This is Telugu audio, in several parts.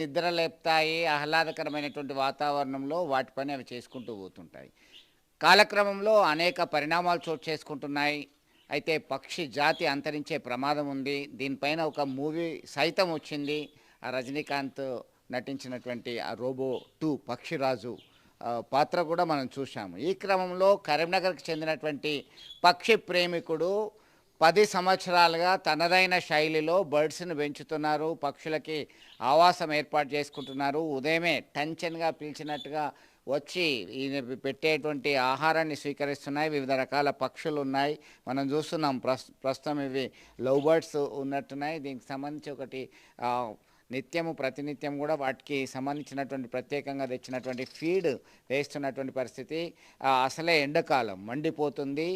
నిద్ర లేపుతాయి. ఆహ్లాదకరమైనటువంటి వాతావరణంలో వాటి పని అవి చేసుకుంటూ పోతుంటాయి. కాలక్రమంలో అనేక పరిణామాలు చోటు చేసుకుంటున్నాయి. అయితే పక్షి జాతి అంతరించే ప్రమాదం ఉంది. దీనిపైన ఒక మూవీ సైతం వచ్చింది. ఆ రజనీకాంత్ నటించినటువంటి ఆ 'రోబో 2' పక్షిరాజు పాత్ర కూడా మనం చూశాము. ఈ క్రమంలో కరీంనగర్‌కి చెందినటువంటి పక్షి ప్రేమికుడు 10 సంవత్సరాలుగా తనదైన శైలిలో బర్డ్స్‌ని పెంచుతున్నారు. పక్షులకి ఆవాసం ఏర్పాటు చేసుకుంటున్నారు. ఉదయమే టంచన్‌గా పిలిచినట్టుగా వచ్చి ఈయన పెట్టేటువంటి ఆహారాన్ని స్వీకరిస్తున్నాయి. వివిధ రకాల పక్షులున్నాయి. మనం చూస్తున్నాం ప్రస్తుతం ఇవి లవ్ బర్డ్స్ ఉన్నట్టున్నాయి. దీనికి సంబంధించి ఒకటి నిత్యము ప్రతినిత్యం కూడా వాటికి సంబంధించినటువంటి ప్రత్యేకంగా తెచ్చినటువంటి ఫీడ్ వేస్తున్నటువంటి పరిస్థితి. అసలే ఎండాకాలం మండిపోతుంది.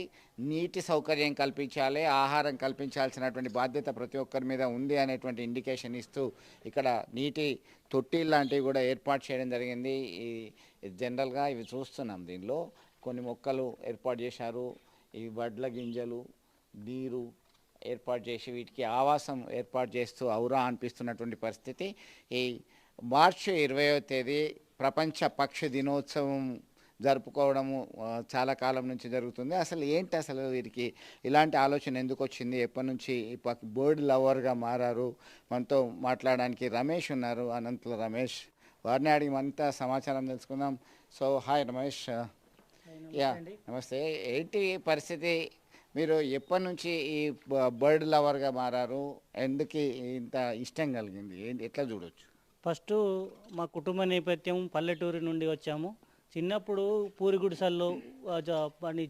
నీటి సౌకర్యం కల్పించాలి, ఆహారం కల్పించాల్సినటువంటి బాధ్యత ప్రతి ఒక్కరి మీద ఉంది అనేటువంటి ఇండికేషన్ ఇస్తూ ఇక్కడ నీటి తొట్టిలు లాంటివి కూడా ఏర్పాటు చేయడం జరిగింది. ఈ జనరల్గా ఇవి చూస్తున్నాం. దీనిలో కొన్ని మొక్కలు ఏర్పాటు చేశారు. ఈ వడ్ల గింజలు, నీరు ఏర్పాటు చేసి వీటికి ఆవాసం ఏర్పాటు చేస్తూ ఔరా అనిపిస్తున్నటువంటి పరిస్థితి. ఈ మార్చి 20వ తేదీ ప్రపంచ పక్షి దినోత్సవం జరుపుకోవడము చాలా కాలం నుంచి జరుగుతుంది. అసలు వీరికి ఇలాంటి ఆలోచన ఎందుకు వచ్చింది? ఎప్పటి నుంచి ఈ బర్డ్ లవర్గా మారారు? మనతో మాట్లాడడానికి రమేష్ ఉన్నారు, అనంతుల రమేష్. వారిని అడిగి మరింత సమాచారం తెలుసుకుందాం. So hi Ramesh. యా నమస్తే. ఏంటి పరిస్థితి? మీరు ఎప్పటి నుంచి ఈ బర్డ్ లవర్గా మారారు? ఎందుకు ఇంత ఇష్టం కలిగింది? ఏంటి, ఎట్లా చూడొచ్చు? ఫస్ట్ మా కుటుంబ నేపథ్యం పల్లెటూరు నుండి వచ్చాము. చిన్నప్పుడు పూరి గుడిసెల్లో పని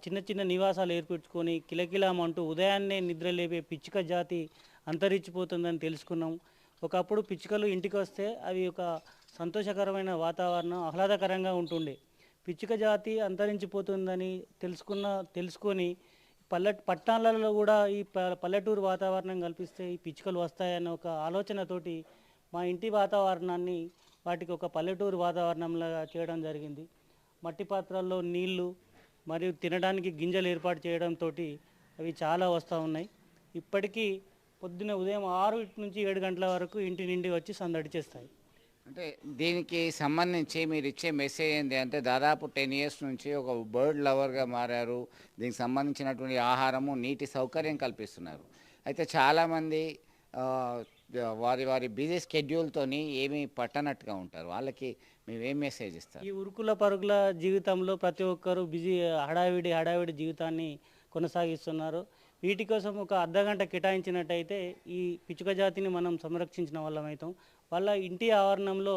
చిన్న చిన్న నివాసాలు ఏర్పరచుకొని కిలకిలామంటూ ఉదయాన్నే నిద్ర లేపే పిచ్చుక జాతి అంతరించిపోతుందని తెలుసుకున్నాం. ఒకప్పుడు పిచ్చుకలు ఇంటికి వస్తే అవి ఒక సంతోషకరమైన వాతావరణం, ఆహ్లాదకరంగా ఉంటుండే. పిచ్చుక జాతి అంతరించిపోతుందని తెలుసుకొని పట్టణాలలో కూడా ఈ పల్లెటూరు వాతావరణం కల్పిస్తే ఈ పిచ్చుకలు వస్తాయన్న ఒక ఆలోచనతోటి మా ఇంటి వాతావరణాన్ని వాటికి ఒక పల్లెటూరు వాతావరణంలాగా చేయడం జరిగింది. మట్టి పాత్రల్లో నీళ్లు మరియు తినడానికి గింజలు ఏర్పాటు చేయడంతో అవి చాలా వస్తూ ఉన్నాయి. ఇప్పటికీ పొద్దున్న ఉదయం 6 నుంచి 7 గంటల వరకు ఇంటి నుండి వచ్చి సందడి చేస్తాయి. అంటే దీనికి సంబంధించి మీరు ఇచ్చే మెసేజ్ ఏంటి అంటే, దాదాపు 10 ఇయర్స్ నుంచి ఒక బర్డ్ లవర్గా మారారు. దీనికి సంబంధించినటువంటి ఆహారము, నీటి సౌకర్యం కల్పిస్తున్నారు. అయితే చాలామంది వారి వారి బిజీ స్కెడ్యూల్తోని ఏమీ పట్టనట్టుగా ఉంటారు. వాళ్ళకి మేమేం మెసేజ్ ఇస్తారు? ఈ ఉరుకుల పరుగుల జీవితంలో ప్రతి ఒక్కరూ బిజీ హడావిడి జీవితాన్ని కొనసాగిస్తున్నారు. వీటి కోసం ఒక అర్ధగంట కేటాయించినట్టయితే ఈ పిచ్చుక జాతిని మనం సంరక్షించిన వాళ్ళమవుతాం. వాళ్ళ ఇంటి ఆవరణంలో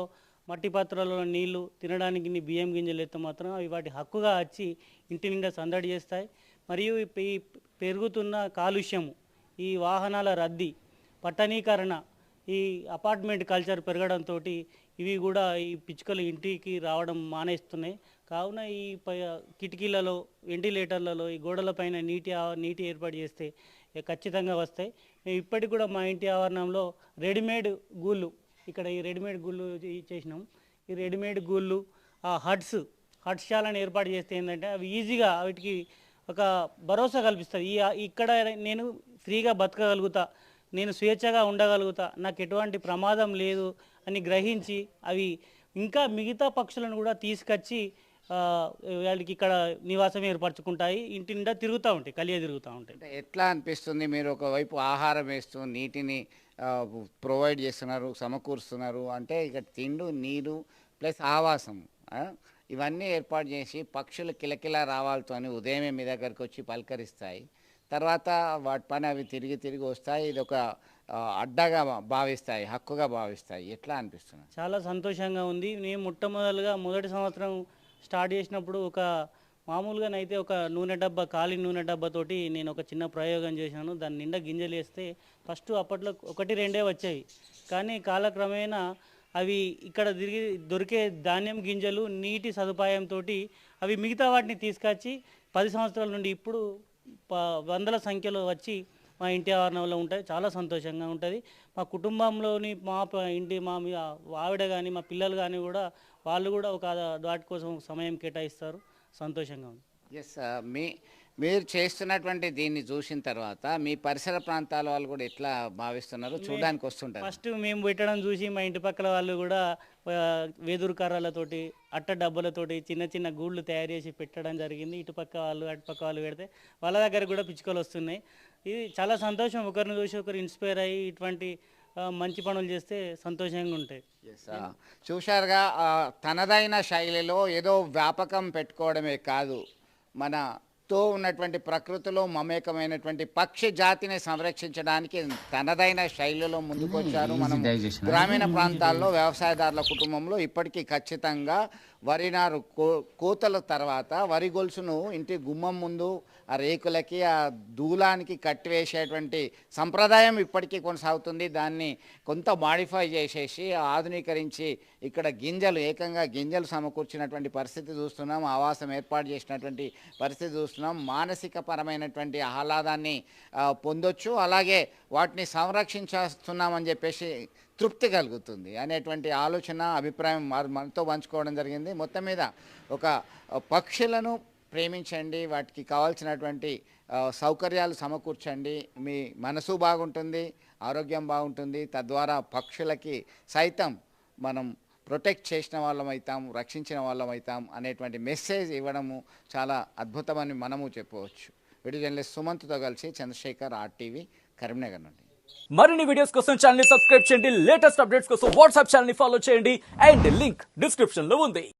మట్టి పాత్రలలో నీళ్లు, తినడానికి బియ్యం గింజలు ఎత్తే మాత్రం అవి వాటి హక్కుగా వచ్చి ఇంటి నిండా సందడి చేస్తాయి. మరియు ఈ పెరుగుతున్న కాలుష్యము, ఈ వాహనాల రద్దీ, పట్టణీకరణ, ఈ అపార్ట్మెంట్ కల్చర్ పెరగడంతో ఇవి కూడా ఈ పిచ్చుకలు ఇంటికి రావడం మానేస్తున్నాయి. కావున ఈ కిటికీలలో, వెంటిలేటర్లలో, ఈ గోడలపైన నీటి ఏర్పాటు చేస్తే ఖచ్చితంగా వస్తాయి. మేము ఇప్పటికి కూడా మా ఇంటి ఆవరణంలో రెడీమేడ్ గూళ్ళు, ఇక్కడ ఈ రెడీమేడ్ గూళ్ళు చేసినాం. ఈ రెడీమేడ్ గూళ్ళు హట్స్శాలను ఏర్పాటు చేస్తే ఏంటంటే అవి ఈజీగా వాటికి ఒక భరోసా కల్పిస్తుంది. ఇక్కడ నేను ఫ్రీగా బతకగలుగుతా, నేను స్వేచ్ఛగా ఉండగలుగుతా, నాకు ఎటువంటి ప్రమాదం లేదు అని గ్రహించి అవి ఇంకా మిగతా పక్షులను కూడా తీసుకొచ్చి వాళ్ళకి ఇక్కడ నివాసం ఏర్పరచుకుంటాయి. ఇంటి నిండా తిరుగుతూ ఉంటాయి, తిరుగుతూ ఉంటాయి. ఎట్లా అనిపిస్తుంది? మీరు ఒకవైపు ఆహారం వేస్తూ నీటిని ప్రొవైడ్ చేస్తున్నారు, సమకూరుస్తున్నారు. అంటే ఇక తిండు, నీరు ప్లస్ ఆవాసం ఇవన్నీ ఏర్పాటు చేసి పక్షులు కిలకిలా రావాలతో ఉదయమే మీ దగ్గరికి వచ్చి పలకరిస్తాయి. తర్వాత వాటి పని అవి తిరిగి వస్తాయి. ఇది ఒక అడ్డగా భావిస్తాయి, హక్కుగా భావిస్తాయి. ఎట్లా అనిపిస్తుంది? చాలా సంతోషంగా ఉంది. నేను మొదటి సంవత్సరం స్టార్ట్ చేసినప్పుడు మామూలుగానైతే ఒక నూనె డబ్బా, ఖాళీ నూనె డబ్బాతోటి నేను ఒక చిన్న ప్రయోగం చేశాను. దాని నిండా గింజలు వేస్తే ఫస్ట్ అప్పట్లో 1-2 వచ్చాయి. కానీ కాలక్రమేణా అవి ఇక్కడ దొరికే ధాన్యం గింజలు, నీటి సదుపాయంతో అవి మిగతా వాటిని తీసుకొచ్చి 10 సంవత్సరాల నుండి ఇప్పుడు వందల సంఖ్యలో వచ్చి మా ఇంటి ఆవరణంలో ఉంటాయి. చాలా సంతోషంగా ఉంటుంది. మా కుటుంబంలోని మా ఆవిడ కానీ, మా పిల్లలు కానీ కూడా వాళ్ళు కూడా వాటి కోసం సమయం కేటాయిస్తారు. సంతోషంగా ఉంది. ఎస్. మీ మీరు చేస్తున్నటువంటి దీన్ని చూసిన తర్వాత మీ పరిసర ప్రాంతాల వాళ్ళు కూడా ఎట్లా భావిస్తున్నారు, చూడడానికి వస్తుంటారు? ఫస్ట్ మేము పెట్టడం చూసి మా ఇంటి పక్కల వాళ్ళు కూడా వెదురు కర్రలతోటి అట్ట డబ్బులతోటి చిన్న చిన్న గూళ్ళు తయారు చేసి పెట్టడం జరిగింది. ఇటుపక్క వాళ్ళు అటుపక్క వాళ్ళు పెడితే వాళ్ళ దగ్గర కూడా పిచ్చుకలు వస్తున్నాయి. ఇది చాలా సంతోషం, ఒకరిని చూసి ఒకరు ఇన్స్పైర్ అయ్యి ఇటువంటి మంచి పనులు చేస్తే సంతోషంగా ఉంటాయి. చూశారుగా, తనదైన శైలిలో ఏదో వ్యాపకం పెట్టుకోవడమే కాదు, మనతో ఉన్నటువంటి ప్రకృతిలో మమేకమైనటువంటి పక్షి జాతిని సంరక్షించడానికి తనదైన శైలిలో ముందుకొచ్చారు. మనం గ్రామీణ ప్రాంతాల్లో వ్యవసాయదారుల కుటుంబంలో ఇప్పటికీ ఖచ్చితంగా వరి నారు కోతల తర్వాత వరి గొలుసును ఇంటి గుమ్మం ముందు ఆ రేకులకి ఆ దూలానికి కట్టివేసేటువంటి సంప్రదాయం ఇప్పటికీ కొనసాగుతుంది. దాన్ని కొంత మాడిఫై చేసేసి ఆధునీకరించి ఇక్కడ ఏకంగా గింజలు సమకూర్చినటువంటి పరిస్థితి చూస్తున్నాం. ఆవాసం ఏర్పాటు చేసినటువంటి పరిస్థితి చూస్తున్నాం. మానసిక పరమైనటువంటి ఆహ్లాదాన్ని పొందొచ్చు, అలాగే వాటిని సంరక్షించేస్తున్నామని చెప్పేసి తృప్తి కలుగుతుంది అనేటువంటి ఆలోచన, అభిప్రాయం మనతో పంచుకోవడం జరిగింది. మొత్తం మీద ఒక పక్షులను ప్రేమించండి, వాటికి కావాల్సినటువంటి సౌకర్యాలు సమకూర్చండి, మీ మనసు బాగుంటుంది, ఆరోగ్యం బాగుంటుంది. తద్వారా పక్షులకి సైతం మనం ప్రొటెక్ట్ చేసిన వాళ్ళం అవుతాం, రక్షించిన వాళ్ళం అవుతాం అనేటువంటి మెసేజ్ ఇవ్వడము చాలా అద్భుతమని మనము చెప్పవచ్చు. వీడియో జర్నలిస్ట్ సుమంత్తో కలిసి చంద్రశేఖర్, RTV, కరీంనగర్ నుండి. మరిన్ని వీడియోస్ కోసం ఛానల్ ని సబ్స్క్రైబ్ చేయండి, లేటెస్ట్ అప్డేట్స్ కోసం వాట్సాప్ ఛానల్ ని ఫాలో చేయండి అండ్ లింక్ డిస్క్రిప్షన్ లో ఉంది.